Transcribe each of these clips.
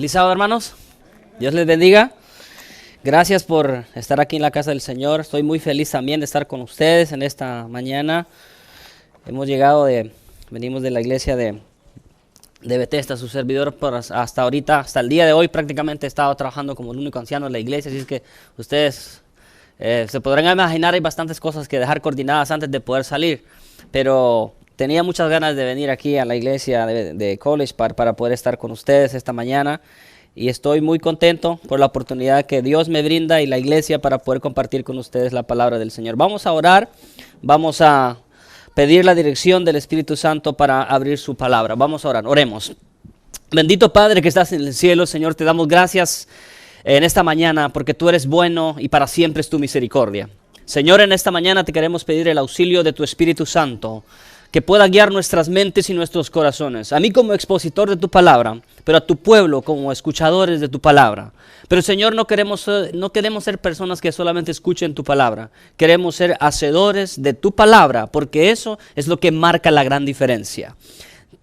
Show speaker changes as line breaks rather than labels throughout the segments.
Feliz sábado, hermanos. Dios les bendiga. Gracias por estar aquí en la casa del Señor. Estoy muy feliz también de estar con ustedes en esta mañana. Venimos de la iglesia de Bethesda, su servidor, hasta ahorita, hasta el día de hoy prácticamente he estado trabajando como el único anciano en la iglesia, así es que ustedes se podrán imaginar, hay bastantes cosas que dejar coordinadas antes de poder salir, pero tenía muchas ganas de venir aquí a la iglesia de College para poder estar con ustedes esta mañana. Y estoy muy contento por la oportunidad que Dios me brinda y la iglesia para poder compartir con ustedes la palabra del Señor. Vamos a orar, vamos a pedir la dirección del Espíritu Santo para abrir su palabra. Vamos a orar, oremos. Bendito Padre que estás en el cielo, Señor, te damos gracias en esta mañana porque tú eres bueno y para siempre es tu misericordia. Señor, en esta mañana te queremos pedir el auxilio de tu Espíritu Santo, que pueda guiar nuestras mentes y nuestros corazones. A mí como expositor de tu palabra, pero a tu pueblo como escuchadores de tu palabra. Pero Señor, no queremos ser personas que solamente escuchen tu palabra. Queremos ser hacedores de tu palabra, porque eso es lo que marca la gran diferencia.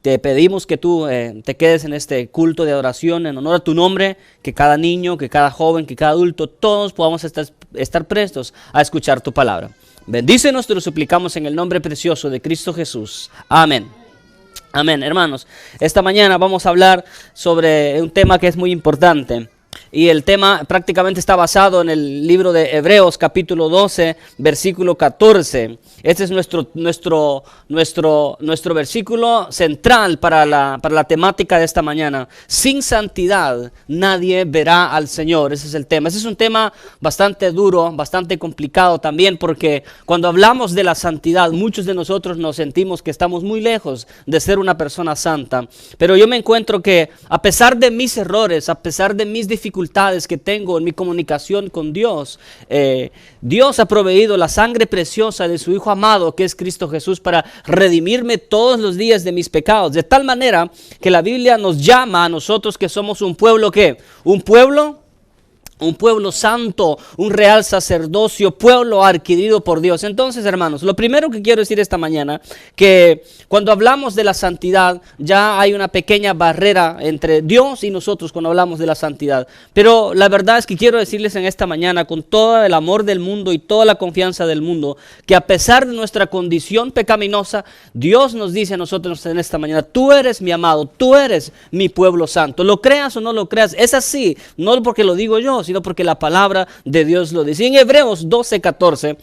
Te pedimos que tú te quedes en este culto de adoración en honor a tu nombre, que cada niño, que cada joven, que cada adulto, todos podamos estar prestos a escuchar tu palabra. Bendícenos, te lo suplicamos en el nombre precioso de Cristo Jesús. Amén. Amén. Hermanos, esta mañana vamos a hablar sobre un tema que es muy importante. Y el tema prácticamente está basado en el libro de Hebreos, capítulo 12, versículo 14. Este es nuestro versículo central para la temática de esta mañana. Sin santidad nadie verá al Señor. Ese es el tema. Ese es un tema bastante duro, bastante complicado también, porque cuando hablamos de la santidad, muchos de nosotros nos sentimos que estamos muy lejos de ser una persona santa. Pero yo me encuentro que a pesar de mis errores, a pesar de mis dificultades que tengo en mi comunicación con Dios, Dios ha proveído la sangre preciosa de su Hijo amado, que es Cristo Jesús, para redimirme todos los días de mis pecados, de tal manera que la Biblia nos llama a nosotros que somos un pueblo, ¿qué? Un pueblo santo, un real sacerdocio, pueblo adquirido por Dios. Entonces, hermanos, lo primero que quiero decir esta mañana, que cuando hablamos de la santidad, ya hay una pequeña barrera entre Dios y nosotros cuando hablamos de la santidad. Pero la verdad es que quiero decirles en esta mañana, con todo el amor del mundo y toda la confianza del mundo, que a pesar de nuestra condición pecaminosa, Dios nos dice a nosotros en esta mañana: tú eres mi amado, tú eres mi pueblo santo. Lo creas o no lo creas, es así, no porque lo digo yo, sino porque la palabra de Dios lo dice. Y en Hebreos 12:14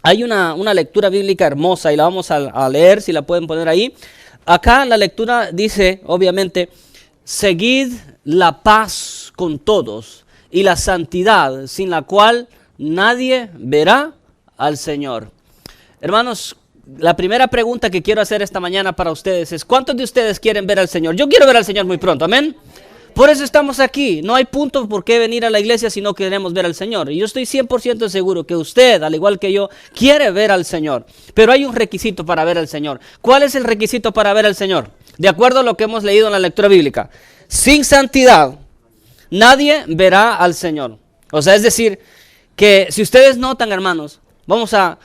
hay una lectura bíblica hermosa y la vamos a leer, si la pueden poner ahí. Acá la lectura dice, obviamente: seguid la paz con todos y la santidad, sin la cual nadie verá al Señor. Hermanos, la primera pregunta que quiero hacer esta mañana para ustedes es: ¿cuántos de ustedes quieren ver al Señor? Yo quiero ver al Señor muy pronto, amén. Por eso estamos aquí. No hay punto por qué venir a la iglesia si no queremos ver al Señor. Y yo estoy 100% seguro que usted, al igual que yo, quiere ver al Señor. Pero hay un requisito para ver al Señor. ¿Cuál es el requisito para ver al Señor? De acuerdo a lo que hemos leído en la lectura bíblica: sin santidad nadie verá al Señor. O sea, es decir, que si ustedes notan, hermanos, vamos a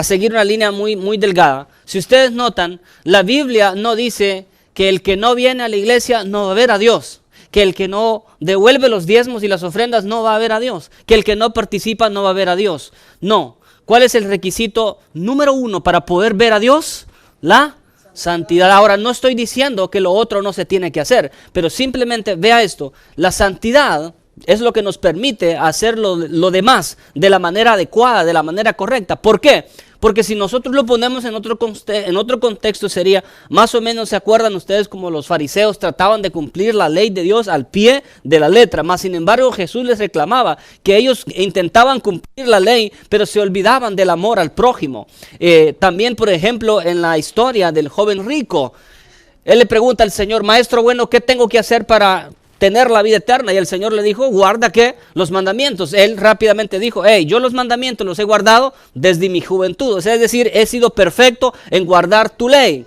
seguir una línea muy, muy delgada. Si ustedes notan, la Biblia no dice que el que no viene a la iglesia no va a ver a Dios, que el que no devuelve los diezmos y las ofrendas no va a ver a Dios, que el que no participa no va a ver a Dios. No. ¿Cuál es el requisito número 1 para poder ver a Dios? La santidad. Ahora, no estoy diciendo que lo otro no se tiene que hacer, pero simplemente vea esto: la santidad es lo que nos permite hacer lo demás de la manera adecuada, de la manera correcta. ¿Por qué? Porque si nosotros lo ponemos en otro contexto sería, más o menos, ¿se acuerdan ustedes como los fariseos trataban de cumplir la ley de Dios al pie de la letra? Mas sin embargo Jesús les reclamaba que ellos intentaban cumplir la ley, pero se olvidaban del amor al prójimo. También, por ejemplo, en la historia del joven rico, él le pregunta al Señor: maestro bueno, ¿qué tengo que hacer para tener la vida eterna? Y el Señor le dijo: guarda ¿qué? Los mandamientos. Él rápidamente dijo: yo los mandamientos los he guardado desde mi juventud. O sea, es decir, he sido perfecto en guardar tu ley.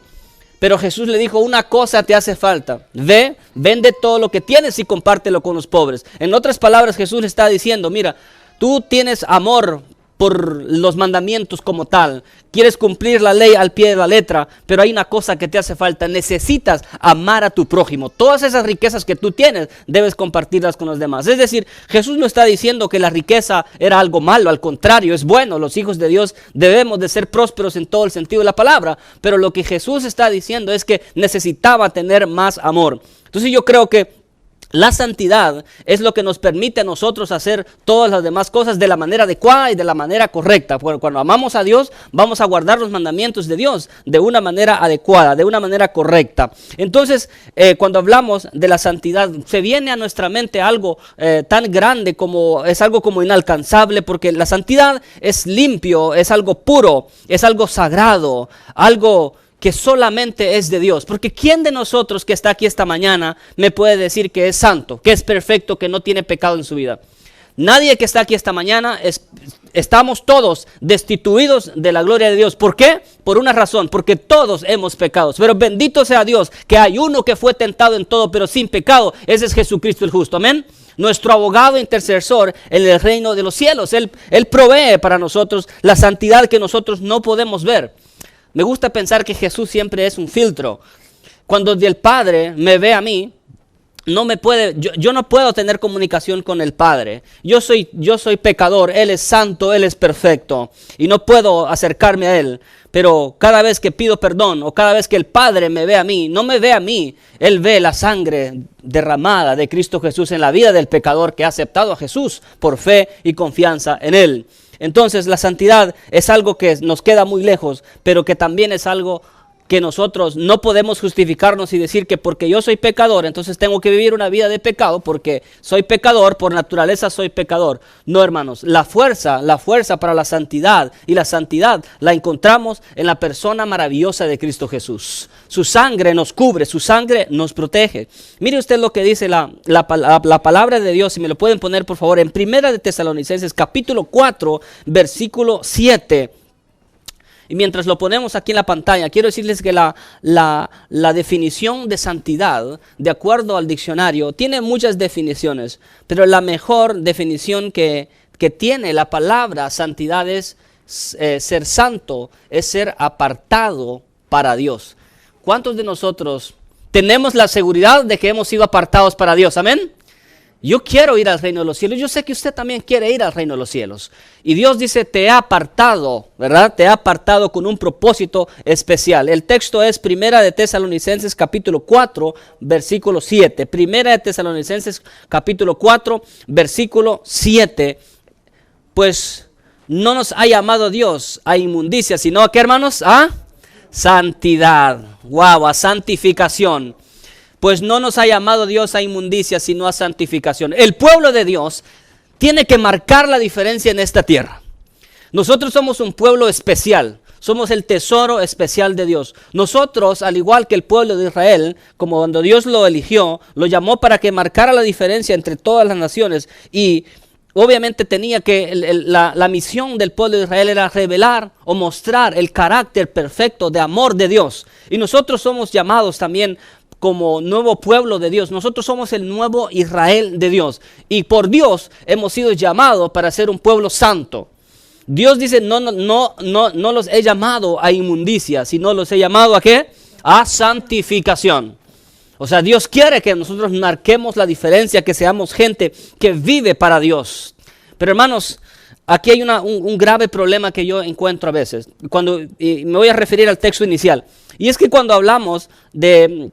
Pero Jesús le dijo: una cosa te hace falta. Ve, vende todo lo que tienes y compártelo con los pobres. En otras palabras, Jesús le está diciendo: mira, tú tienes amor por los mandamientos como tal. Quieres cumplir la ley al pie de la letra, pero hay una cosa que te hace falta. Necesitas amar a tu prójimo. Todas esas riquezas que tú tienes, debes compartirlas con los demás. Es decir, Jesús no está diciendo que la riqueza era algo malo. Al contrario, es bueno. Los hijos de Dios debemos de ser prósperos en todo el sentido de la palabra. Pero lo que Jesús está diciendo es que necesitaba tener más amor. Entonces yo creo que la santidad es lo que nos permite a nosotros hacer todas las demás cosas de la manera adecuada y de la manera correcta. Porque cuando amamos a Dios, vamos a guardar los mandamientos de Dios de una manera adecuada, de una manera correcta. Entonces, cuando hablamos de la santidad, se viene a nuestra mente algo tan grande como, es algo como inalcanzable, porque la santidad es limpio, es algo puro, es algo sagrado, algo que solamente es de Dios. Porque ¿quién de nosotros que está aquí esta mañana me puede decir que es santo, que es perfecto, que no tiene pecado en su vida? Nadie que está aquí esta mañana, estamos todos destituidos de la gloria de Dios. ¿Por qué? Por una razón, porque todos hemos pecado. Pero bendito sea Dios que hay uno que fue tentado en todo, pero sin pecado. Ese es Jesucristo el justo. Amén. Nuestro abogado intercesor en el reino de los cielos. Él provee para nosotros la santidad que nosotros no podemos ver. Me gusta pensar que Jesús siempre es un filtro. Cuando el Padre me ve a mí, yo no puedo tener comunicación con el Padre. Yo soy pecador, Él es santo, Él es perfecto y no puedo acercarme a Él. Pero cada vez que pido perdón o cada vez que el Padre me ve a mí, no me ve a mí, Él ve la sangre derramada de Cristo Jesús en la vida del pecador que ha aceptado a Jesús por fe y confianza en Él. Entonces la santidad es algo que nos queda muy lejos, pero que también es algo que nosotros no podemos justificarnos y decir que porque yo soy pecador, entonces tengo que vivir una vida de pecado porque soy pecador, por naturaleza soy pecador. No, hermanos, la fuerza para la santidad y la santidad la encontramos en la persona maravillosa de Cristo Jesús. Su sangre nos cubre, su sangre nos protege. Mire usted lo que dice la palabra de Dios, si me lo pueden poner por favor, en Primera de Tesalonicenses capítulo 4, versículo 7. Y mientras lo ponemos aquí en la pantalla, quiero decirles que la definición de santidad, de acuerdo al diccionario, tiene muchas definiciones, pero la mejor definición que tiene la palabra santidad es ser santo, es ser apartado para Dios. ¿Cuántos de nosotros tenemos la seguridad de que hemos sido apartados para Dios? Amén. Yo quiero ir al reino de los cielos. Yo sé que usted también quiere ir al reino de los cielos. Y Dios dice, te he apartado, ¿verdad? Te he apartado con un propósito especial. El texto es Primera de Tesalonicenses capítulo 4, versículo 7. Primera de Tesalonicenses capítulo 4, versículo 7. Pues no nos ha llamado Dios a inmundicia, sino ¿a qué, hermanos? A santidad. Wow, a santificación. Pues no nos ha llamado Dios a inmundicia, sino a santificación. El pueblo de Dios tiene que marcar la diferencia en esta tierra. Nosotros somos un pueblo especial. Somos el tesoro especial de Dios. Nosotros, al igual que el pueblo de Israel, como cuando Dios lo eligió, lo llamó para que marcara la diferencia entre todas las naciones. Y obviamente tenía que, la misión del pueblo de Israel era revelar o mostrar el carácter perfecto de amor de Dios. Y nosotros somos llamados también como nuevo pueblo de Dios. Nosotros somos el nuevo Israel de Dios. Y por Dios hemos sido llamados para ser un pueblo santo. Dios dice, no los he llamado a inmundicia, sino los he llamado ¿a qué? A santificación. O sea, Dios quiere que nosotros marquemos la diferencia, que seamos gente que vive para Dios. Pero hermanos, aquí hay un grave problema que yo encuentro a veces. Y me voy a referir al texto inicial. Y es que cuando hablamos de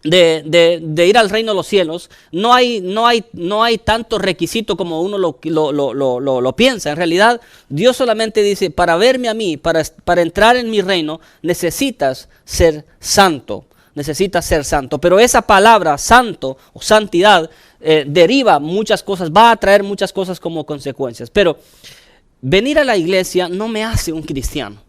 ir al reino de los cielos, no hay tanto requisito como uno lo piensa. En realidad, Dios solamente dice, para verme a mí, para entrar en mi reino, necesitas ser santo. Necesitas ser santo. Pero esa palabra santo o santidad deriva muchas cosas, va a traer muchas cosas como consecuencias. Pero venir a la iglesia no me hace un cristiano.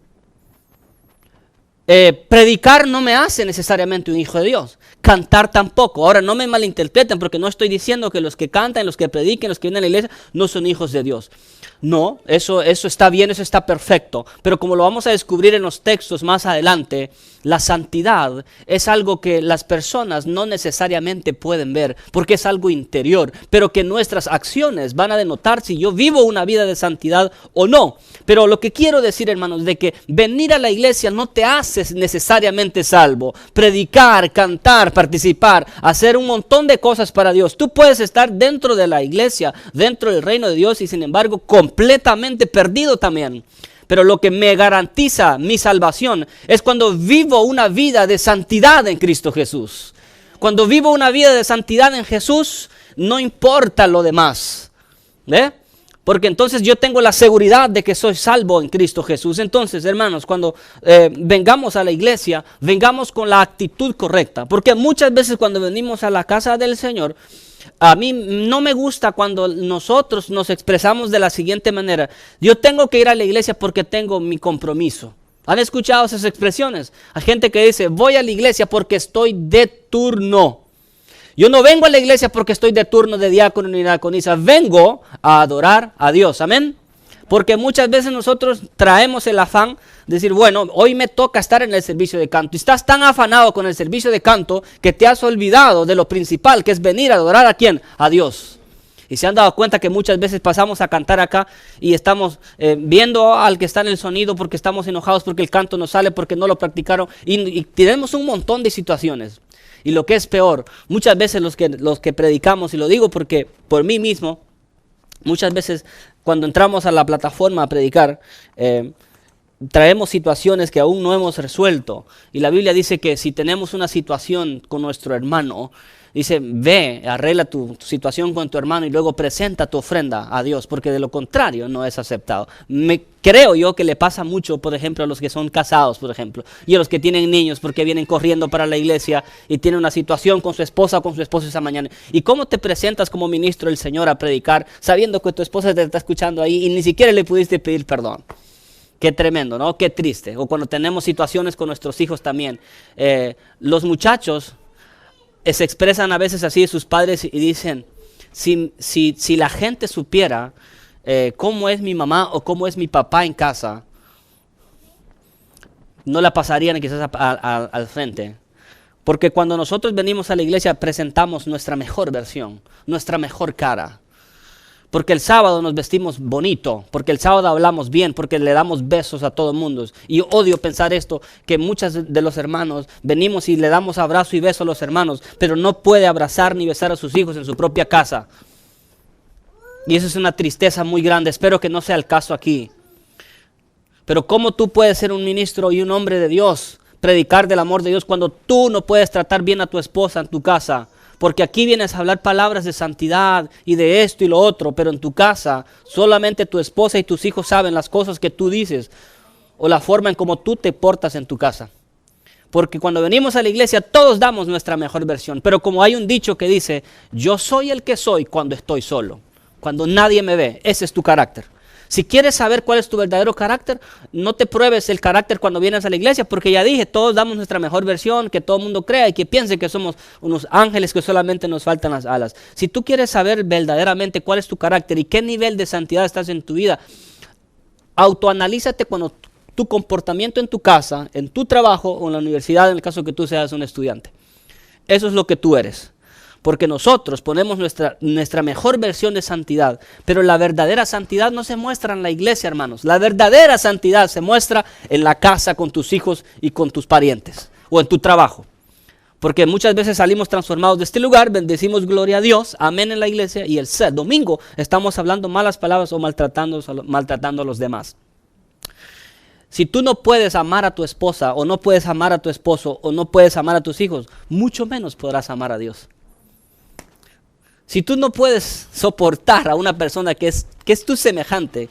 Predicar no me hace necesariamente un hijo de Dios. Cantar tampoco. Ahora no me malinterpreten, porque no estoy diciendo que los que cantan, los que prediquen, los que vienen a la iglesia no son hijos de Dios. No, eso está bien, eso está perfecto. Pero como lo vamos a descubrir en los textos más adelante, la santidad es algo que las personas no necesariamente pueden ver, porque es algo interior, pero que nuestras acciones van a denotar si yo vivo una vida de santidad o no. Pero lo que quiero decir, hermanos, de que venir a la iglesia no te hace necesariamente salvo. Predicar, cantar, participar, hacer un montón de cosas para Dios. Tú puedes estar dentro de la iglesia, dentro del reino de Dios y sin embargo completamente perdido también. Pero lo que me garantiza mi salvación es cuando vivo una vida de santidad en Cristo Jesús. Cuando vivo una vida de santidad en Jesús, no importa lo demás. Porque entonces yo tengo la seguridad de que soy salvo en Cristo Jesús. Entonces, hermanos, cuando vengamos a la iglesia, vengamos con la actitud correcta. Porque muchas veces cuando venimos a la casa del Señor, a mí no me gusta cuando nosotros nos expresamos de la siguiente manera: yo tengo que ir a la iglesia porque tengo mi compromiso. ¿Han escuchado esas expresiones? Hay gente que dice: voy a la iglesia porque estoy de turno. Yo no vengo a la iglesia porque estoy de turno de diácono ni diaconisa. Vengo a adorar a Dios. Amén. Porque muchas veces nosotros traemos el afán de decir: bueno, hoy me toca estar en el servicio de canto. Y estás tan afanado con el servicio de canto que te has olvidado de lo principal, que es venir a adorar ¿a quién? A Dios. Y se han dado cuenta que muchas veces pasamos a cantar acá y estamos viendo al que está en el sonido porque estamos enojados porque el canto no sale, porque no lo practicaron. Y tenemos un montón de situaciones. Y lo que es peor, muchas veces los que predicamos, y lo digo porque por mí mismo, muchas veces cuando entramos a la plataforma a predicar, traemos situaciones que aún no hemos resuelto. Y la Biblia dice que si tenemos una situación con nuestro hermano, dice: ve, arregla tu situación con tu hermano y luego presenta tu ofrenda a Dios, porque de lo contrario no es aceptado. Creo yo que le pasa mucho, por ejemplo, a los que son casados, por ejemplo, y a los que tienen niños porque vienen corriendo para la iglesia y tienen una situación con su esposa o con su esposo esa mañana. ¿Y cómo te presentas como ministro del Señor a predicar sabiendo que tu esposa te está escuchando ahí y ni siquiera le pudiste pedir perdón? Qué tremendo, ¿no? Qué triste. O cuando tenemos situaciones con nuestros hijos también. Los muchachos se expresan a veces así de sus padres y dicen: si la gente supiera cómo es mi mamá o cómo es mi papá en casa, no la pasarían quizás al frente. Porque cuando nosotros venimos a la iglesia presentamos nuestra mejor versión, nuestra mejor cara. Porque el sábado nos vestimos bonito, porque el sábado hablamos bien, porque le damos besos a todo el mundo. Y odio pensar esto, que muchos de los hermanos venimos y le damos abrazo y beso a los hermanos, pero no puede abrazar ni besar a sus hijos en su propia casa. Y eso es una tristeza muy grande. Espero que no sea el caso aquí. Pero ¿cómo tú puedes ser un ministro y un hombre de Dios, predicar del amor de Dios, cuando tú no puedes tratar bien a tu esposa en tu casa? Porque aquí vienes a hablar palabras de santidad y de esto y lo otro, pero en tu casa solamente tu esposa y tus hijos saben las cosas que tú dices o la forma en cómo tú te portas en tu casa. Porque cuando venimos a la iglesia todos damos nuestra mejor versión, pero como hay un dicho que dice: yo soy el que soy cuando estoy solo, cuando nadie me ve. Ese es tu carácter. Si quieres saber cuál es tu verdadero carácter, no te pruebes el carácter cuando vienes a la iglesia, porque ya dije, todos damos nuestra mejor versión, que todo el mundo crea y que piense que somos unos ángeles que solamente nos faltan las alas. Si tú quieres saber verdaderamente cuál es tu carácter y qué nivel de santidad estás en tu vida, autoanalízate cuando tu comportamiento en tu casa, en tu trabajo o en la universidad, en el caso que tú seas un estudiante. Eso es lo que tú eres. Porque nosotros ponemos nuestra mejor versión de santidad, pero la verdadera santidad no se muestra en la iglesia, hermanos. La verdadera santidad se muestra en la casa con tus hijos y con tus parientes, o en tu trabajo. Porque muchas veces salimos transformados de este lugar, bendecimos gloria a Dios, amén en la iglesia, y el domingo estamos hablando malas palabras o maltratando a los demás. Si tú no puedes amar a tu esposa, o no puedes amar a tu esposo, o no puedes amar a tus hijos, mucho menos podrás amar a Dios. Si tú no puedes soportar a una persona que es tu semejante,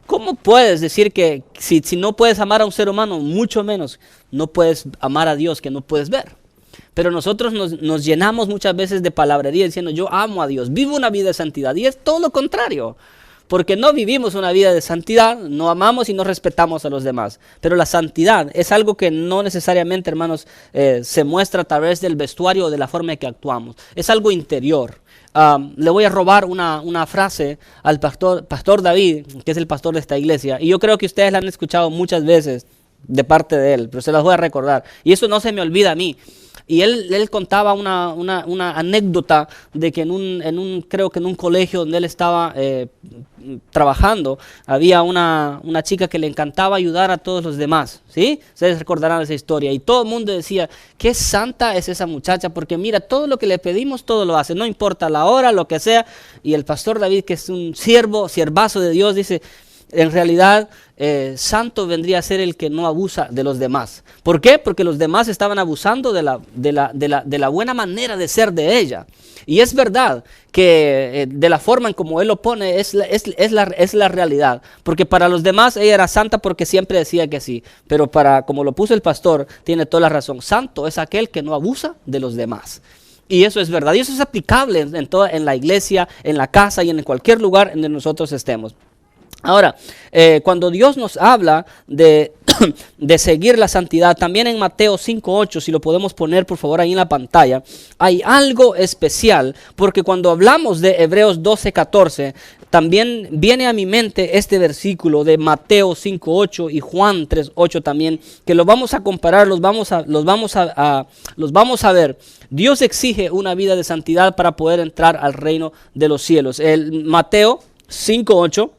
¿cómo puedes decir que si no puedes amar a un ser humano, mucho menos no puedes amar a Dios que no puedes ver? Pero nosotros nos llenamos muchas veces de palabrería diciendo: yo amo a Dios, vivo una vida de santidad, y es todo lo contrario. porque no vivimos una vida de santidad, no amamos y no respetamos a los demás. Pero la santidad es algo que no necesariamente, hermanos, se muestra a través del vestuario o de la forma en que actuamos. Es algo interior. Le voy a robar una frase al pastor David, que es el pastor de esta iglesia, y yo creo que ustedes la han escuchado muchas veces de parte de él, pero se las voy a recordar, y eso no se me olvida a mí. Y él contaba una anécdota de que creo que en un colegio donde él estaba trabajando, había una chica que le encantaba ayudar a todos los demás, ¿sí? Ustedes recordarán esa historia. Y todo el mundo decía, qué santa es esa muchacha, porque mira, todo lo que le pedimos, todo lo hace, no importa la hora, lo que sea. Y el pastor David, que es un siervazo de Dios, dice, en realidad, santo vendría a ser el que no abusa de los demás. ¿Por qué? Porque los demás estaban abusando de la buena manera de ser de ella. Y es verdad que de la forma en como él lo pone es la realidad. Porque para los demás ella era santa porque siempre decía que sí. Pero como lo puso el pastor, tiene toda la razón. Santo es aquel que no abusa de los demás. Y eso es verdad. Y eso es aplicable en la iglesia, en la casa y en cualquier lugar en donde nosotros estemos. Ahora, cuando Dios nos habla de seguir la santidad, también en Mateo 5:8, si lo podemos poner por favor ahí en la pantalla, hay algo especial, porque cuando hablamos de Hebreos 12:14, también viene a mi mente este versículo de Mateo 5:8 y Juan 3:8 también, que los vamos a comparar, los vamos a ver. Dios exige una vida de santidad para poder entrar al reino de los cielos. El Mateo 5:8.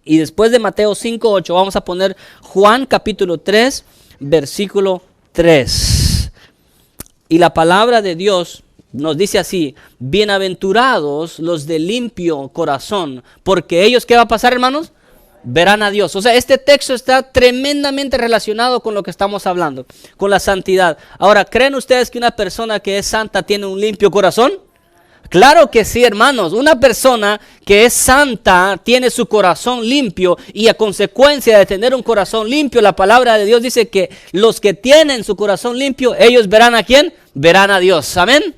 Y después de Mateo 5:8 vamos a poner Juan capítulo 3, versículo 3. Y la palabra de Dios nos dice así: bienaventurados los de limpio corazón, porque ellos, ¿qué va a pasar, hermanos? Verán a Dios. O sea, este texto está tremendamente relacionado con lo que estamos hablando, con la santidad. Ahora, ¿creen ustedes que una persona que es santa tiene un limpio corazón? Claro que sí, hermanos. Una persona que es santa tiene su corazón limpio, y a consecuencia de tener un corazón limpio, la palabra de Dios dice que los que tienen su corazón limpio, ellos verán ¿a quién? Verán a Dios. Amén.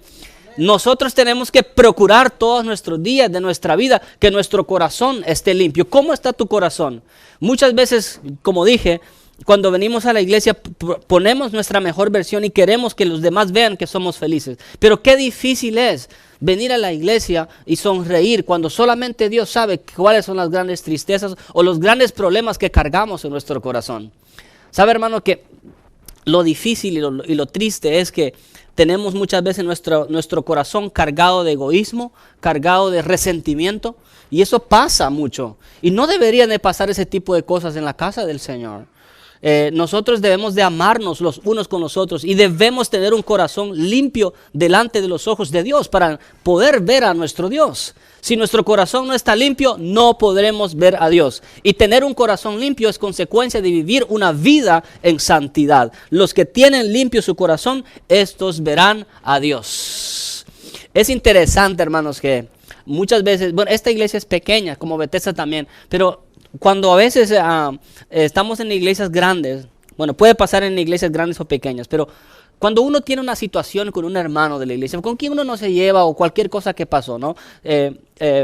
Nosotros tenemos que procurar todos nuestros días de nuestra vida que nuestro corazón esté limpio. ¿Cómo está tu corazón? Muchas veces, como dije, cuando venimos a la iglesia ponemos nuestra mejor versión y queremos que los demás vean que somos felices. Pero qué difícil es venir a la iglesia y sonreír cuando solamente Dios sabe cuáles son las grandes tristezas o los grandes problemas que cargamos en nuestro corazón. ¿Sabe, hermano, que lo difícil y lo triste es que tenemos muchas veces nuestro corazón cargado de egoísmo, cargado de resentimiento? Y eso pasa mucho. Y no deberían de pasar ese tipo de cosas en la casa del Señor. Nosotros debemos de amarnos los unos con los otros y debemos tener un corazón limpio delante de los ojos de Dios para poder ver a nuestro Dios. Si nuestro corazón no está limpio, no podremos ver a Dios. Y tener un corazón limpio es consecuencia de vivir una vida en santidad. Los que tienen limpio su corazón, estos verán a Dios. Es interesante, hermanos, que muchas veces, bueno, esta iglesia es pequeña, como Bethesda también, pero cuando a veces estamos en iglesias grandes, bueno, puede pasar en iglesias grandes o pequeñas, pero cuando uno tiene una situación con un hermano de la iglesia, con quien uno no se lleva o cualquier cosa que pasó, ¿no?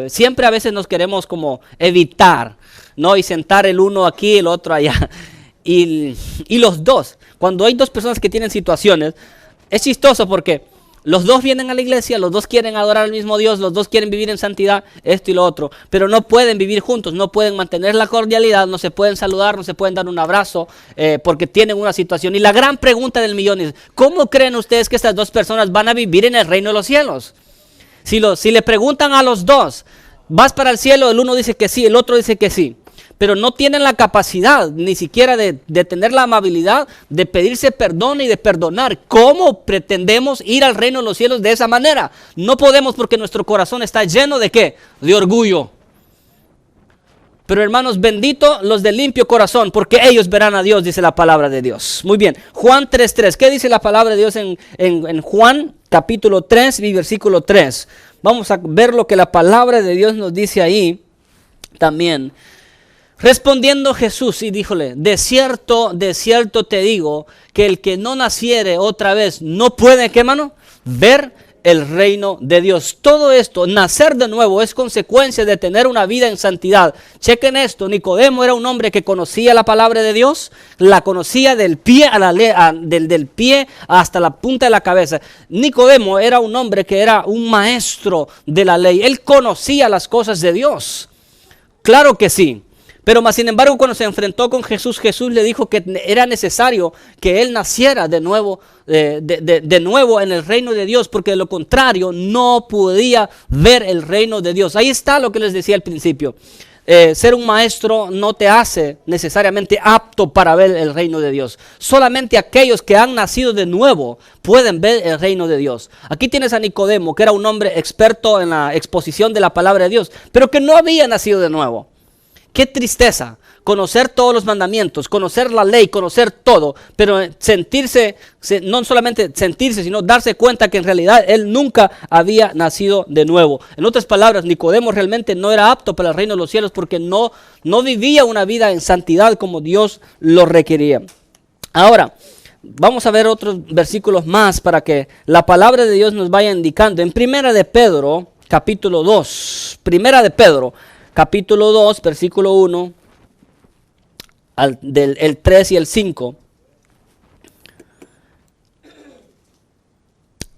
Siempre a veces nos queremos como evitar, ¿no? Y sentar el uno aquí, el otro allá. Y los dos, cuando hay dos personas que tienen situaciones, es chistoso porque los dos vienen a la iglesia, los dos quieren adorar al mismo Dios, los dos quieren vivir en santidad, esto y lo otro, pero no pueden vivir juntos, no pueden mantener la cordialidad, no se pueden saludar, no se pueden dar un abrazo porque tienen una situación. Y la gran pregunta del millón es, ¿cómo creen ustedes que estas dos personas van a vivir en el reino de los cielos? Si le preguntan a los dos, ¿vas para el cielo? El uno dice que sí, el otro dice que sí. Pero no tienen la capacidad ni siquiera de tener la amabilidad de pedirse perdón y de perdonar. ¿Cómo pretendemos ir al reino de los cielos de esa manera? No podemos porque nuestro corazón está lleno ¿de qué? De orgullo. Pero hermanos, bendito los de limpio corazón, porque ellos verán a Dios, dice la palabra de Dios. Muy bien, Juan 3:3. ¿Qué dice la palabra de Dios en Juan capítulo 3 y versículo 3? Vamos a ver lo que la palabra de Dios nos dice ahí también. Respondiendo Jesús y díjole, de cierto te digo, que el que no naciere otra vez no puede, ¿qué, hermano? Ver el reino de Dios. Todo esto, nacer de nuevo, es consecuencia de tener una vida en santidad. Chequen esto, Nicodemo era un hombre que conocía la palabra de Dios, la conocía del pie del pie hasta la punta de la cabeza. Nicodemo era un hombre que era un maestro de la ley. Él conocía las cosas de Dios. Claro que sí. Pero más sin embargo, cuando se enfrentó con Jesús, Jesús le dijo que era necesario que él naciera de nuevo, de nuevo en el reino de Dios, porque de lo contrario no podía ver el reino de Dios. Ahí está lo que les decía al principio. Ser un maestro no te hace necesariamente apto para ver el reino de Dios. Solamente aquellos que han nacido de nuevo pueden ver el reino de Dios. Aquí tienes a Nicodemo, que era un hombre experto en la exposición de la palabra de Dios, pero que no había nacido de nuevo. Qué tristeza conocer todos los mandamientos, conocer la ley, conocer todo, pero sentirse, no solamente sentirse, sino darse cuenta que en realidad él nunca había nacido de nuevo. En otras palabras, Nicodemo realmente no era apto para el reino de los cielos porque no vivía una vida en santidad como Dios lo requería. Ahora, vamos a ver otros versículos más para que la palabra de Dios nos vaya indicando. En Primera de Pedro, capítulo 2, Primera de Pedro, capítulo 2, versículo 1, el 3 y el 5.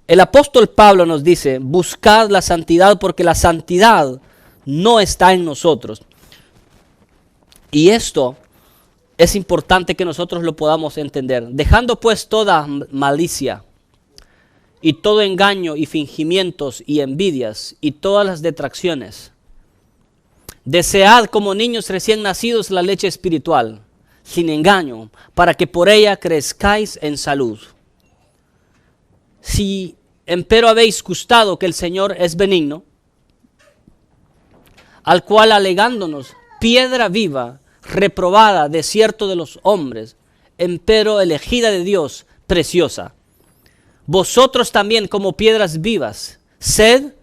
El apóstol Pablo nos dice, buscad la santidad porque la santidad no está en nosotros. Y esto es importante que nosotros lo podamos entender. Dejando pues toda malicia y todo engaño y fingimientos y envidias y todas las detracciones. Desead como niños recién nacidos la leche espiritual, sin engaño, para que por ella crezcáis en salud. Si empero habéis gustado que el Señor es benigno, al cual alegándonos piedra viva, reprobada de cierto de los hombres, empero elegida de Dios, preciosa. Vosotros también como piedras vivas, sed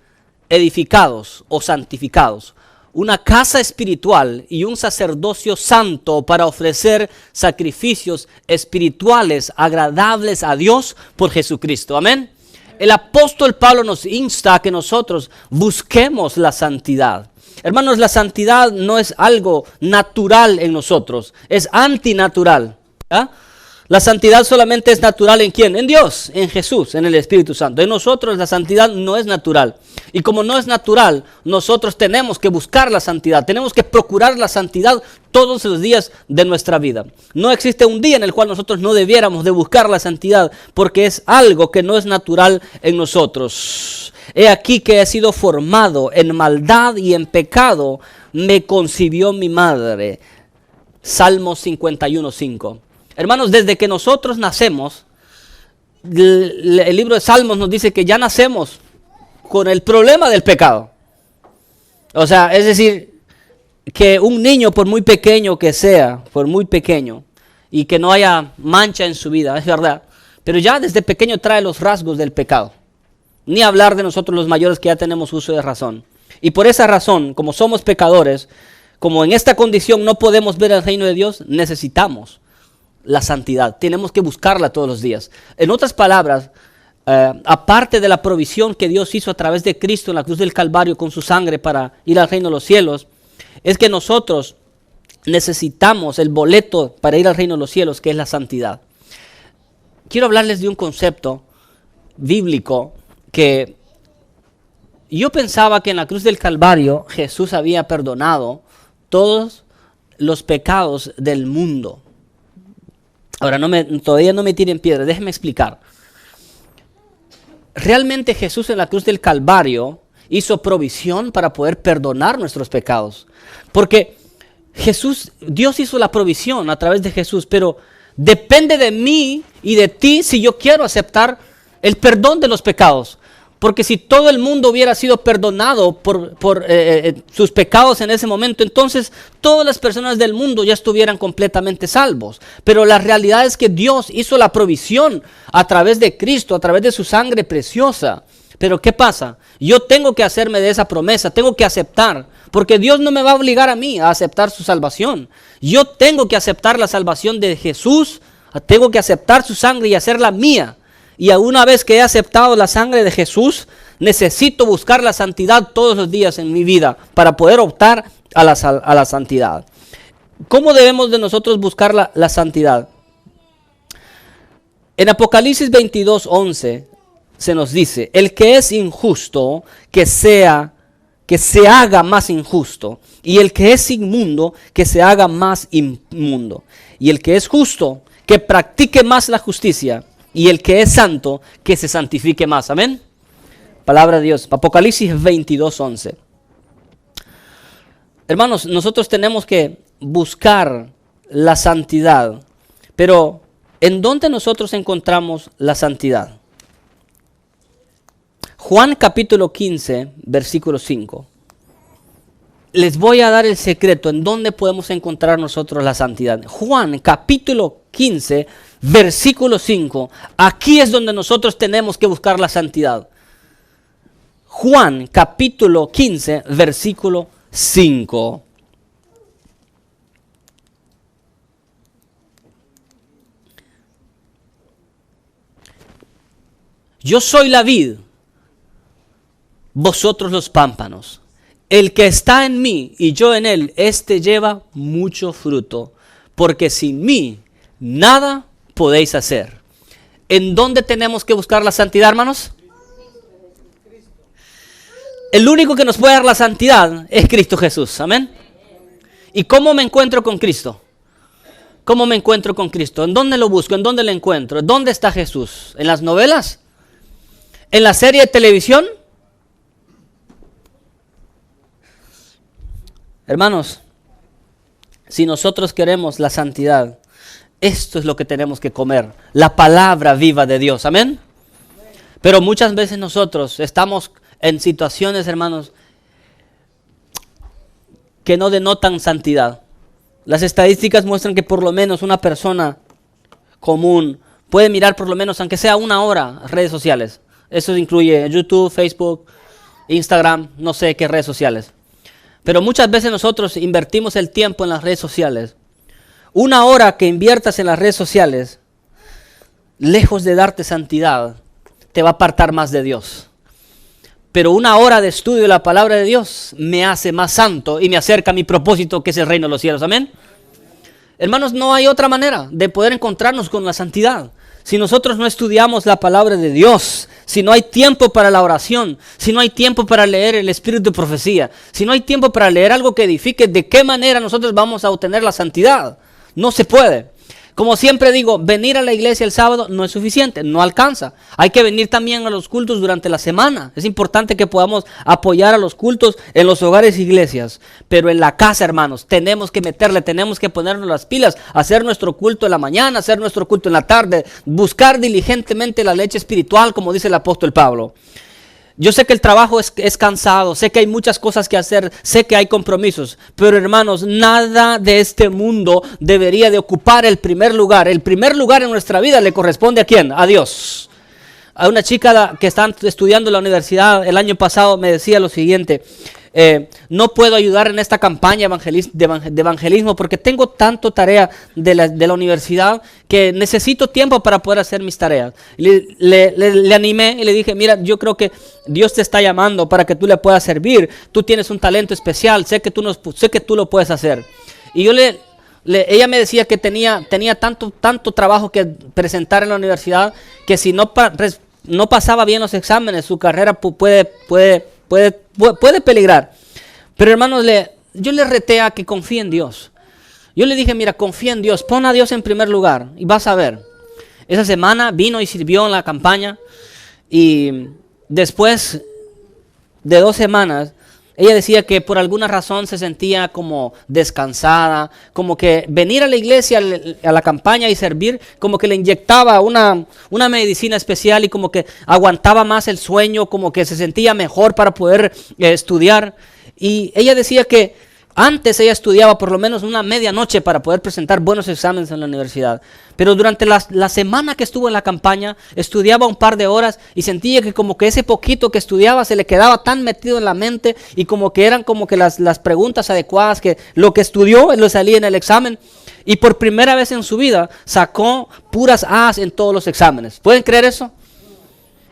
edificados o santificados, una casa espiritual y un sacerdocio santo para ofrecer sacrificios espirituales agradables a Dios por Jesucristo. Amén. El apóstol Pablo nos insta a que nosotros busquemos la santidad. Hermanos, la santidad no es algo natural en nosotros, es antinatural. ¿Ah? La santidad solamente es natural ¿en quién? En Dios, en Jesús, en el Espíritu Santo. En nosotros la santidad no es natural. Y como no es natural, nosotros tenemos que buscar la santidad. Tenemos que procurar la santidad todos los días de nuestra vida. No existe un día en el cual nosotros no debiéramos de buscar la santidad, porque es algo que no es natural en nosotros. He aquí que he sido formado en maldad y en pecado, me concibió mi madre. Salmos 51:5. Hermanos, desde que nosotros nacemos, el libro de Salmos nos dice que ya nacemos con el problema del pecado. O sea, es decir, que un niño, por muy pequeño que sea, por muy pequeño, y que no haya mancha en su vida, es verdad, pero ya desde pequeño trae los rasgos del pecado. Ni hablar de nosotros los mayores que ya tenemos uso de razón. Y por esa razón, como somos pecadores, como en esta condición no podemos ver el reino de Dios, necesitamos la santidad. Tenemos que buscarla todos los días. En otras palabras, aparte de la provisión que Dios hizo a través de Cristo en la cruz del Calvario con su sangre para ir al reino de los cielos, es que nosotros necesitamos el boleto para ir al reino de los cielos, que es la santidad. Quiero hablarles de un concepto bíblico que yo pensaba que en la cruz del Calvario Jesús había perdonado todos los pecados del mundo. Ahora, todavía no me tiren piedra, déjenme explicar. Realmente Jesús en la cruz del Calvario hizo provisión para poder perdonar nuestros pecados. Porque Dios hizo la provisión a través de Jesús, pero depende de mí y de ti si yo quiero aceptar el perdón de los pecados. Porque si todo el mundo hubiera sido perdonado por sus pecados en ese momento, entonces todas las personas del mundo ya estuvieran completamente salvos. Pero la realidad es que Dios hizo la provisión a través de Cristo, a través de su sangre preciosa. Pero ¿qué pasa? Yo tengo que hacerme de esa promesa, tengo que aceptar, porque Dios no me va a obligar a mí a aceptar su salvación. Yo tengo que aceptar la salvación de Jesús, tengo que aceptar su sangre y hacerla mía. Y una vez que he aceptado la sangre de Jesús, necesito buscar la santidad todos los días en mi vida para poder optar a la santidad. ¿Cómo debemos de nosotros buscar la santidad? En Apocalipsis 22:11 se nos dice, el que es injusto, que se haga más injusto, y el que es inmundo, que se haga más inmundo, y el que es justo, que practique más la justicia, y el que es santo, que se santifique más. Amén. Palabra de Dios. Apocalipsis 22:11. Hermanos, nosotros tenemos que buscar la santidad, pero ¿en dónde nosotros encontramos la santidad? Juan capítulo 15, versículo 5. Les voy a dar el secreto en dónde podemos encontrar nosotros la santidad. Juan capítulo 15, versículo 5. Aquí es donde nosotros tenemos que buscar la santidad. Juan capítulo 15, versículo 5. Yo soy la vid, vosotros los pámpanos. El que está en mí y yo en él, éste lleva mucho fruto, porque sin mí nada podéis hacer. ¿En dónde tenemos que buscar la santidad, hermanos? El único que nos puede dar la santidad es Cristo Jesús. Amén. ¿Y cómo me encuentro con Cristo? ¿Cómo me encuentro con Cristo? ¿En dónde lo busco? ¿En dónde lo encuentro? ¿Dónde está Jesús? ¿En las novelas? ¿En la serie de televisión? Hermanos, si nosotros queremos la santidad, esto es lo que tenemos que comer, la palabra viva de Dios. Amén. Pero muchas veces nosotros estamos en situaciones, hermanos, que no denotan santidad. Las estadísticas muestran que por lo menos una persona común puede mirar por lo menos, aunque sea una hora, redes sociales. Eso incluye YouTube, Facebook, Instagram, no sé qué redes sociales. Pero muchas veces nosotros invertimos el tiempo en las redes sociales. Una hora que inviertas en las redes sociales, lejos de darte santidad, te va a apartar más de Dios. Pero una hora de estudio de la palabra de Dios me hace más santo y me acerca a mi propósito, que es el reino de los cielos. Amén. Hermanos, no hay otra manera de poder encontrarnos con la santidad. Si nosotros no estudiamos la palabra de Dios, si no hay tiempo para la oración, si no hay tiempo para leer el espíritu de profecía, si no hay tiempo para leer algo que edifique, ¿de qué manera nosotros vamos a obtener la santidad? No se puede. Como siempre digo, venir a la iglesia el sábado no es suficiente, no alcanza. Hay que venir también a los cultos durante la semana. Es importante que podamos apoyar a los cultos en los hogares e iglesias. Pero en la casa, hermanos, tenemos que meterle, tenemos que ponernos las pilas, hacer nuestro culto en la mañana, hacer nuestro culto en la tarde, buscar diligentemente la leche espiritual, como dice el apóstol Pablo. Yo sé que el trabajo es cansado, sé que hay muchas cosas que hacer, sé que hay compromisos, pero hermanos, nada de este mundo debería de ocupar el primer lugar. El primer lugar en nuestra vida le corresponde ¿a quién? A Dios. A una chica que está estudiando en la universidad el año pasado me decía lo siguiente: no puedo ayudar en esta campaña de evangelismo porque tengo tanto tarea de la universidad que necesito tiempo para poder hacer mis tareas. Le animé y le dije, mira, yo creo que Dios te está llamando para que tú le puedas servir. Tú tienes un talento especial, sé que tú lo puedes hacer. Y ella me decía que tenía tanto trabajo que presentar en la universidad que si no pasaba bien los exámenes, su carrera puede peligrar. Pero hermanos, yo le reté a que confíe en Dios. Yo le dije, mira, confía en Dios, pon a Dios en primer lugar y vas a ver. Esa semana vino y sirvió en la campaña y después de 2 semanas, ella decía que por alguna razón se sentía como descansada, como que venir a la iglesia, a la campaña y servir, como que le inyectaba una medicina especial y como que aguantaba más el sueño, como que se sentía mejor para poder estudiar. Y ella decía que antes ella estudiaba por lo menos una medianoche para poder presentar buenos exámenes en la universidad. Pero durante la semana que estuvo en la campaña, estudiaba un par de horas y sentía que como que ese poquito que estudiaba se le quedaba tan metido en la mente y como que eran como que las preguntas adecuadas, que lo que estudió lo salía en el examen. Y por primera vez en su vida sacó puras A's en todos los exámenes. ¿Pueden creer eso?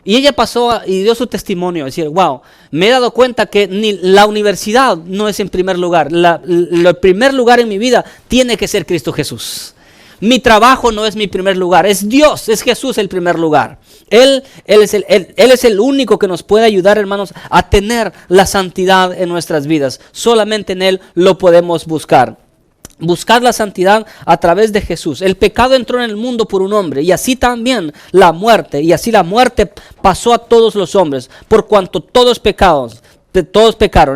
Y ella pasó y dio su testimonio, decir, wow, me he dado cuenta que ni la universidad no es en primer lugar. El primer lugar en mi vida tiene que ser Cristo Jesús. Mi trabajo no es mi primer lugar, es Dios, es Jesús el primer lugar. Él es el único que nos puede ayudar, hermanos, a tener la santidad en nuestras vidas. Solamente en Él lo podemos buscar. Buscar la santidad a través de Jesús. El pecado entró en el mundo por un hombre y así también la muerte. Y así la muerte pasó a todos los hombres por cuanto todos pecaron.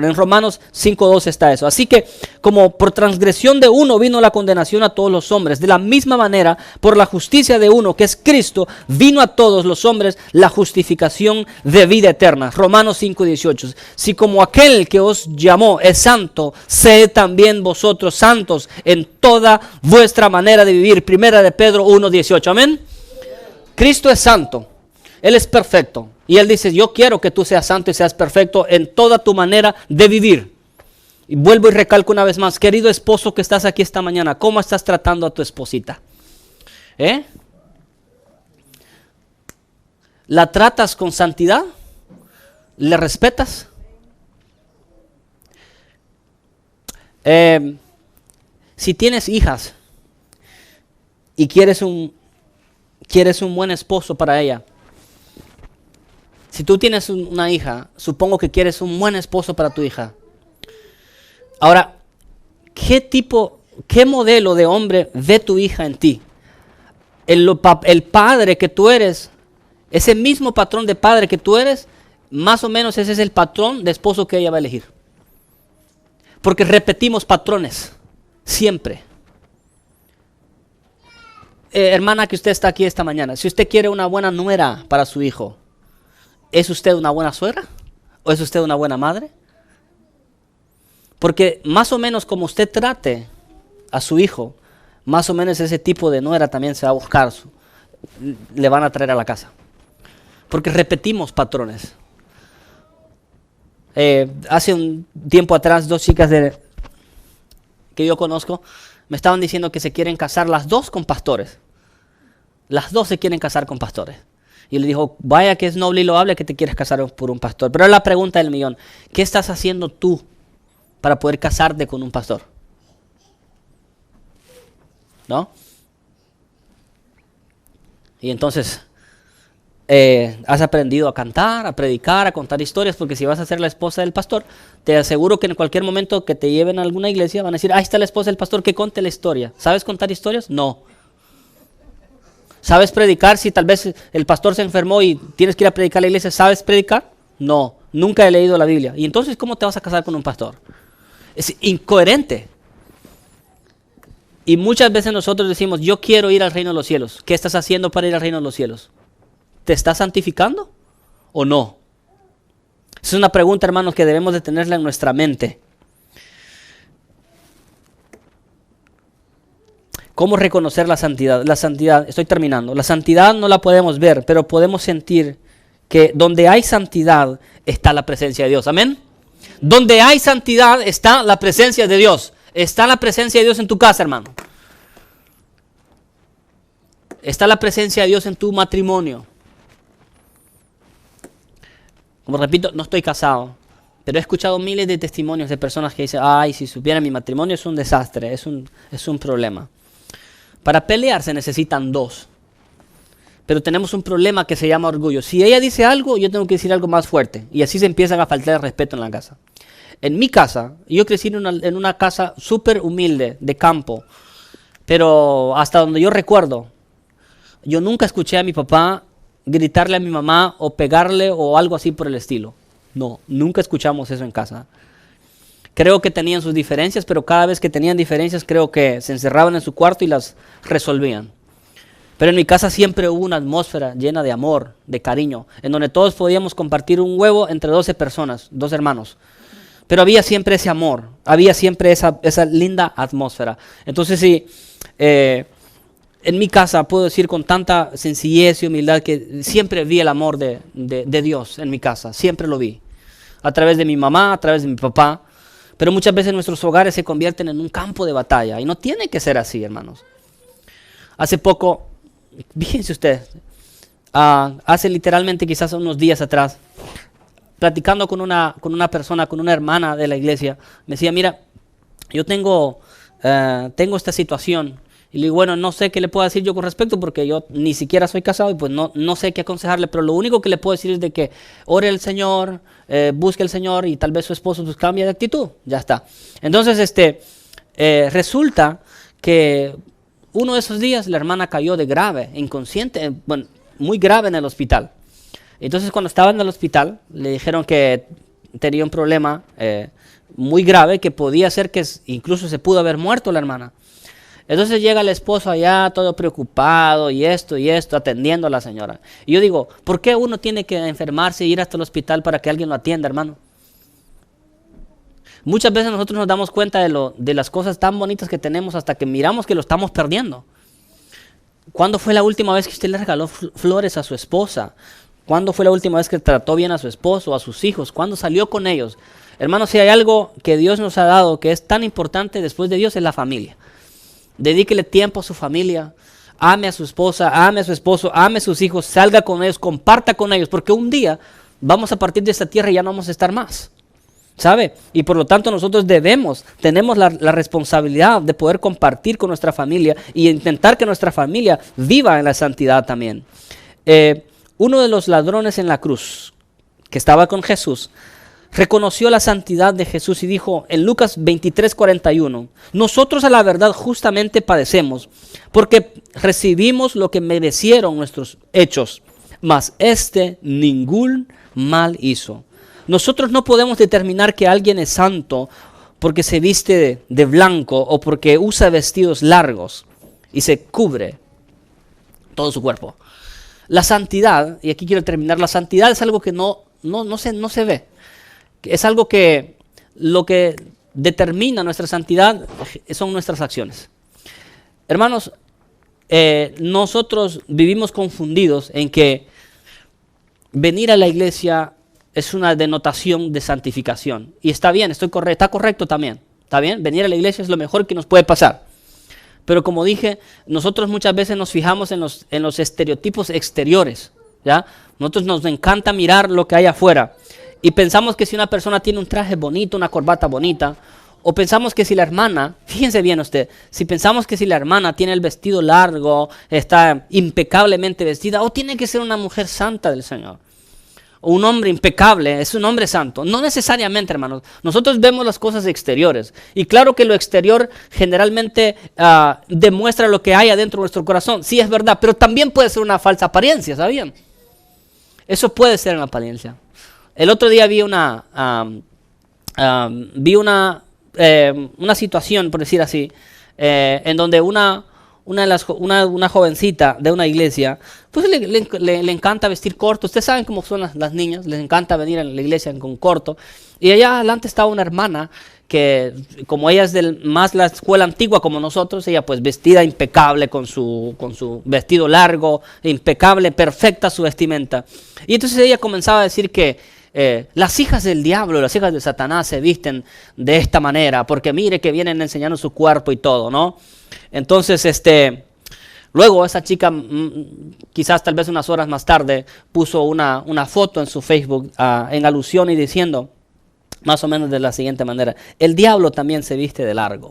En Romanos 5:2 está eso. Así que como por transgresión de uno vino la condenación a todos los hombres, de la misma manera por la justicia de uno que es Cristo vino a todos los hombres la justificación de vida eterna. Romanos 5:18. Si como aquel que os llamó es santo, sed también vosotros santos en toda vuestra manera de vivir. Primera de Pedro 1:18. Amén. Cristo es santo. Él es perfecto. Y Él dice, yo quiero que tú seas santo y seas perfecto en toda tu manera de vivir. Y vuelvo y recalco una vez más, querido esposo que estás aquí esta mañana, ¿cómo estás tratando a tu esposita? ¿La tratas con santidad? ¿Le respetas? Si tienes hijas y quieres un buen esposo para ella, si tú tienes una hija, supongo que quieres un buen esposo para tu hija. Ahora, qué modelo de hombre ve tu hija en ti? El padre que tú eres, ese mismo patrón de padre que tú eres, más o menos ese es el patrón de esposo que ella va a elegir. Porque repetimos patrones, siempre. Hermana que usted está aquí esta mañana, si usted quiere una buena nuera para su hijo, ¿es usted una buena suegra? ¿O es usted una buena madre? Porque más o menos como usted trate a su hijo, más o menos ese tipo de nuera también se va a buscar, le van a traer a la casa. Porque repetimos patrones. Hace un tiempo atrás, dos chicas que yo conozco me estaban diciendo que se quieren casar las dos con pastores. Las dos se quieren casar con pastores. Y le dijo, vaya que es noble y loable que te quieres casar por un pastor. Pero la pregunta del millón, ¿qué estás haciendo tú para poder casarte con un pastor? ¿No? Y entonces, has aprendido a cantar, a predicar, a contar historias, porque si vas a ser la esposa del pastor, te aseguro que en cualquier momento que te lleven a alguna iglesia van a decir, ahí está la esposa del pastor, que conte la historia. ¿Sabes contar historias? No. ¿Sabes predicar? Si tal vez el pastor se enfermó y tienes que ir a predicar a la iglesia, ¿sabes predicar? No, nunca he leído la Biblia. ¿Y entonces cómo te vas a casar con un pastor? Es incoherente. Y muchas veces nosotros decimos, yo quiero ir al reino de los cielos. ¿Qué estás haciendo para ir al reino de los cielos? ¿Te estás santificando o no? Esa es una pregunta, hermanos, que debemos de tenerla en nuestra mente. ¿Cómo reconocer la santidad? La santidad, estoy terminando. La santidad no la podemos ver, pero podemos sentir que donde hay santidad está la presencia de Dios. ¿Amén? Donde hay santidad está la presencia de Dios. Está la presencia de Dios en tu casa, hermano. Está la presencia de Dios en tu matrimonio. Como repito, no estoy casado, pero he escuchado miles de testimonios de personas que dicen, ay, si supieran mi matrimonio es un desastre, es un problema. Para pelear se necesitan dos. Pero tenemos un problema que se llama orgullo. Si ella dice algo, yo tengo que decir algo más fuerte. Y así se empiezan a faltar el respeto en la casa. En mi casa, yo crecí en una casa súper humilde, de campo. Pero hasta donde yo recuerdo, yo nunca escuché a mi papá gritarle a mi mamá o pegarle o algo así por el estilo. No, nunca escuchamos eso en casa. Creo que tenían sus diferencias, pero cada vez que tenían diferencias creo que se encerraban en su cuarto y las resolvían. Pero en mi casa siempre hubo una atmósfera llena de amor, de cariño, en donde todos podíamos compartir un huevo entre 12 personas, 2 hermanos. Pero había siempre ese amor, había siempre esa linda atmósfera. Entonces sí, en mi casa puedo decir con tanta sencillez y humildad que siempre vi el amor de Dios en mi casa, siempre lo vi. A través de mi mamá, a través de mi papá. Pero muchas veces nuestros hogares se convierten en un campo de batalla y no tiene que ser así, hermanos. Hace poco, fíjense ustedes, hace literalmente quizás unos días atrás, platicando con una persona, con una hermana de la iglesia, me decía, mira, yo tengo esta situación. Y le digo, bueno, no sé qué le puedo decir yo con respecto porque yo ni siquiera soy casado y pues no sé qué aconsejarle, pero lo único que le puedo decir es de que ore al Señor, busque al Señor y tal vez su esposo pues cambie de actitud, ya está. Entonces, resulta que uno de esos días la hermana cayó de grave, inconsciente, bueno, muy grave en el hospital. Entonces cuando estaba en el hospital le dijeron que tenía un problema muy grave que podía ser que incluso se pudo haber muerto la hermana. Entonces llega el esposo allá todo preocupado y esto, atendiendo a la señora. Y yo digo, ¿por qué uno tiene que enfermarse e ir hasta el hospital para que alguien lo atienda, hermano? Muchas veces nosotros nos damos cuenta de las cosas tan bonitas que tenemos hasta que miramos que lo estamos perdiendo. ¿Cuándo fue la última vez que usted le regaló flores a su esposa? ¿Cuándo fue la última vez que trató bien a su esposo, a sus hijos? ¿Cuándo salió con ellos? Hermanos, si hay algo que Dios nos ha dado que es tan importante después de Dios es la familia. Dedíquele tiempo a su familia, ame a su esposa, ame a su esposo, ame a sus hijos, salga con ellos, comparta con ellos, porque un día vamos a partir de esta tierra y ya no vamos a estar más, ¿sabe? Y por lo tanto nosotros tenemos la responsabilidad de poder compartir con nuestra familia y intentar que nuestra familia viva en la santidad también. Uno de los ladrones en la cruz, que estaba con Jesús, reconoció la santidad de Jesús y dijo en Lucas 23:41, nosotros a la verdad justamente padecemos, porque recibimos lo que merecieron nuestros hechos, mas ningún mal hizo. Nosotros no podemos determinar que alguien es santo porque se viste de blanco o porque usa vestidos largos y se cubre todo su cuerpo. La santidad, y aquí quiero terminar, la santidad es algo que no se ve. Es algo que lo que determina nuestra santidad son nuestras acciones. Hermanos, nosotros vivimos confundidos en que venir a la iglesia es una denotación de santificación. Y está bien, está correcto también. ¿Está bien? Venir a la iglesia es lo mejor que nos puede pasar. Pero como dije, nosotros muchas veces nos fijamos en los estereotipos exteriores, ¿ya? Nosotros nos encanta mirar lo que hay afuera. Y pensamos que si una persona tiene un traje bonito, una corbata bonita, o pensamos que si la hermana, fíjense bien usted, si pensamos que si la hermana tiene el vestido largo, está impecablemente vestida, o tiene que ser una mujer santa del Señor, o un hombre impecable, es un hombre santo. No necesariamente, hermanos. Nosotros vemos las cosas exteriores. Y claro que lo exterior generalmente demuestra lo que hay adentro de nuestro corazón. Sí, es verdad, pero también puede ser una falsa apariencia, ¿sabían? Eso puede ser una apariencia. El otro día vi una situación, por decir así, en donde una jovencita de una iglesia, pues le encanta vestir corto. Ustedes saben cómo son las niñas, les encanta venir a la iglesia con corto. Y allá adelante estaba una hermana que, como ella es más la escuela antigua como nosotros, ella pues vestida impecable con su vestido largo, impecable, perfecta su vestimenta. Y entonces ella comenzaba a decir que las hijas del diablo, las hijas de Satanás se visten de esta manera, porque mire que vienen enseñando su cuerpo y todo, ¿no? Entonces, luego esa chica, quizás tal vez unas horas más tarde, puso una foto en su Facebook en alusión y diciendo, más o menos de la siguiente manera, el diablo también se viste de largo.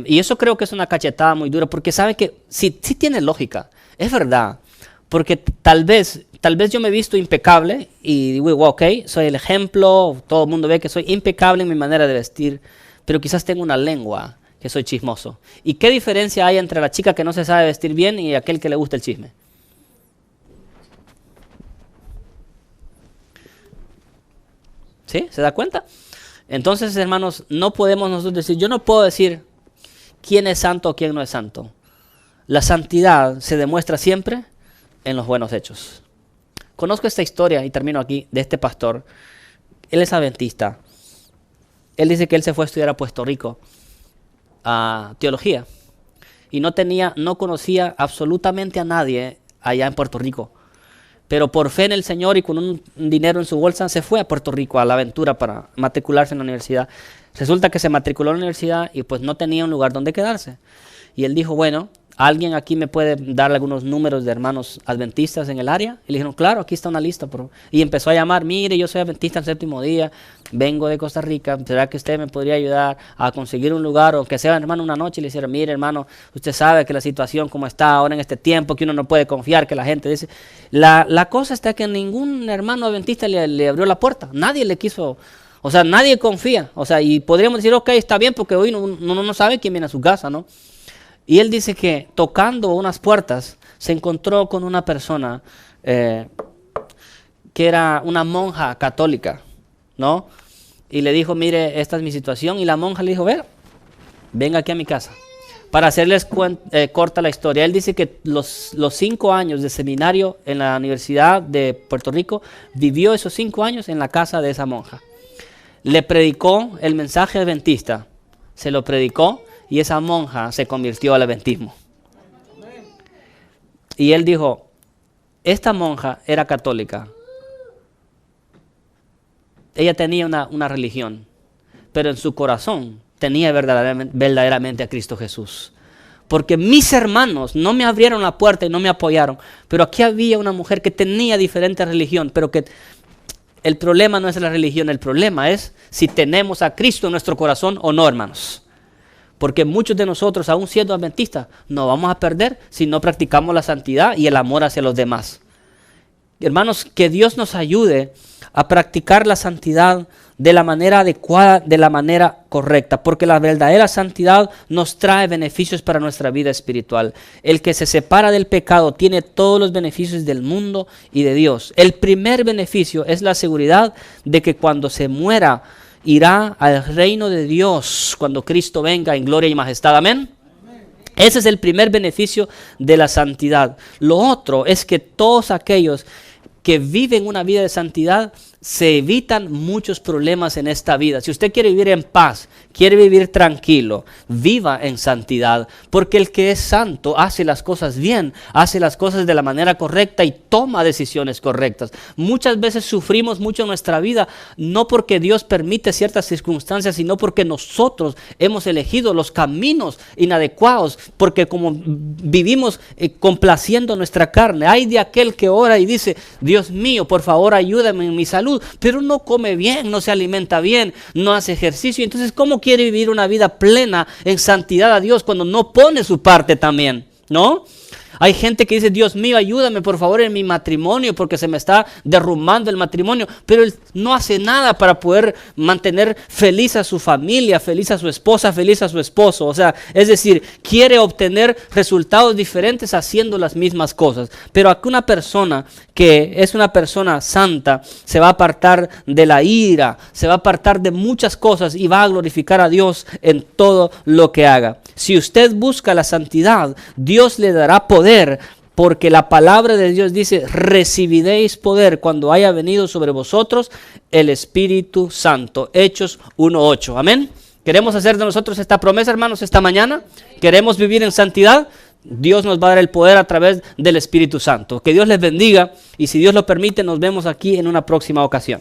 Y eso creo que es una cachetada muy dura, porque saben que sí tiene lógica, es verdad, porque tal vez yo me he visto impecable y digo, ok, soy el ejemplo, todo el mundo ve que soy impecable en mi manera de vestir, pero quizás tengo una lengua que soy chismoso. ¿Y qué diferencia hay entre la chica que no se sabe vestir bien y aquel que le gusta el chisme? ¿Sí? ¿Se da cuenta? Entonces, hermanos, no podemos nosotros decir, yo no puedo decir quién es santo o quién no es santo. La santidad se demuestra siempre en los buenos hechos. Conozco esta historia, y termino aquí, de este pastor. Él es adventista. Él dice que él se fue a estudiar a Puerto Rico, a teología, y no conocía absolutamente a nadie allá en Puerto Rico. pero por fe en el Señor y con un dinero en su bolsa se fue a Puerto Rico a la aventura para matricularse en la universidad. Resulta que se matriculó en la universidad y pues no tenía un lugar donde quedarse. Y él dijo, bueno, ¿alguien aquí me puede dar algunos números de hermanos adventistas en el área? Y le dijeron, claro, aquí está una lista. Y empezó a llamar, mire, yo soy adventista el séptimo día, vengo de Costa Rica, ¿será que usted me podría ayudar a conseguir un lugar? O que sea, hermano, una noche. Y le dijeron, mire, hermano, usted sabe que la situación como está ahora en este tiempo, que uno no puede confiar, que la gente dice... La cosa está que ningún hermano adventista le abrió la puerta, nadie le quiso... O sea, nadie confía. O sea, y podríamos decir, ok, está bien, porque hoy uno no sabe quién viene a su casa, ¿no? Y él dice que tocando unas puertas se encontró con una persona que era una monja católica, ¿no? Y le dijo, mire, esta es mi situación. Y la monja le dijo, venga aquí a mi casa. Para hacerles corta la historia, él dice que los 5 años de seminario en la Universidad de Puerto Rico, vivió esos 5 años en la casa de esa monja. Le predicó el mensaje adventista, se lo predicó y esa monja se convirtió al adventismo. Y él dijo, esta monja era católica, ella tenía una religión, pero en su corazón tenía verdaderamente a Cristo Jesús. Porque mis hermanos no me abrieron la puerta y no me apoyaron, pero aquí había una mujer que tenía diferente religión, pero que... El problema no es la religión, el problema es si tenemos a Cristo en nuestro corazón o no, hermanos. Porque muchos de nosotros, aún siendo adventistas, nos vamos a perder si no practicamos la santidad y el amor hacia los demás. Hermanos, que Dios nos ayude a practicar la santidad de la manera adecuada, de la manera correcta, porque la verdadera santidad nos trae beneficios para nuestra vida espiritual. El que se separa del pecado tiene todos los beneficios del mundo y de Dios. El primer beneficio es la seguridad de que cuando se muera irá al reino de Dios cuando Cristo venga en gloria y majestad. Amén. Ese es el primer beneficio de la santidad. Lo otro es que todos aquellos que viven una vida de santidad se evitan muchos problemas en esta vida. Si usted quiere vivir en paz, quiere vivir tranquilo, viva en santidad, porque el que es santo hace las cosas bien, hace las cosas de la manera correcta y toma decisiones correctas. Muchas veces sufrimos mucho en nuestra vida, no porque Dios permite ciertas circunstancias, sino porque nosotros hemos elegido los caminos inadecuados, porque como vivimos complaciendo nuestra carne. Hay de aquel que ora y dice, Dios mío, por favor ayúdame en mi salud, pero no come bien, no se alimenta bien, no hace ejercicio. Entonces, ¿cómo quiere vivir una vida plena en santidad a Dios cuando no pone su parte también? ¿No? Hay gente que dice, Dios mío, ayúdame por favor en mi matrimonio porque se me está derrumbando el matrimonio, pero él no hace nada para poder mantener feliz a su familia, feliz a su esposa, feliz a su esposo. O sea, es decir, quiere obtener resultados diferentes haciendo las mismas cosas. Pero aquí una persona que es una persona santa se va a apartar de la ira, se va a apartar de muchas cosas y va a glorificar a Dios en todo lo que haga. Si usted busca la santidad, Dios le dará poder, porque la palabra de Dios dice, recibiréis poder cuando haya venido sobre vosotros el Espíritu Santo. Hechos 1:8. Amén. ¿Queremos hacer de nosotros esta promesa, hermanos, esta mañana? ¿Queremos vivir en santidad? Dios nos va a dar el poder a través del Espíritu Santo. Que Dios les bendiga y si Dios lo permite, nos vemos aquí en una próxima ocasión.